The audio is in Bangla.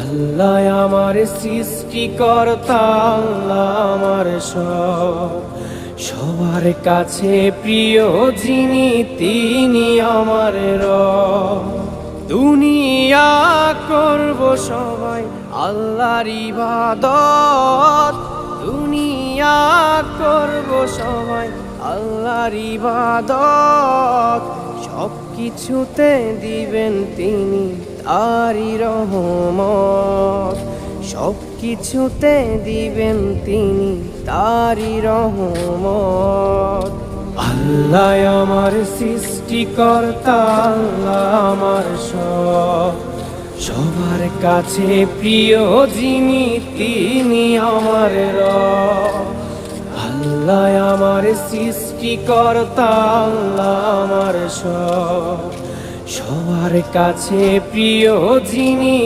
আল্লাহ আমার সৃষ্টিকর্তা, আল্লাহ আমার সবার কাছে প্রিয় যিনি তিনি আমার রব। দুনিয়া করব সবাই আল্লাহর ইবাদত, দুনিয়া করব সবাই আল্লাহর ইবাদত। সব কিছুতে দিবেন তিনি তারই রহমত, সব কিছুতে দিবেন তিনি তারই রহমত। আল্লাহ আমার সৃষ্টিকর্তা, আল্লাহ আমার সবার কাছে প্রিয় যিনি তিনি আমার রব। আল্লাহ আমার সৃষ্টিকর্তা, আল্লাহ আমার সবার কাছে প্রিয় যিনি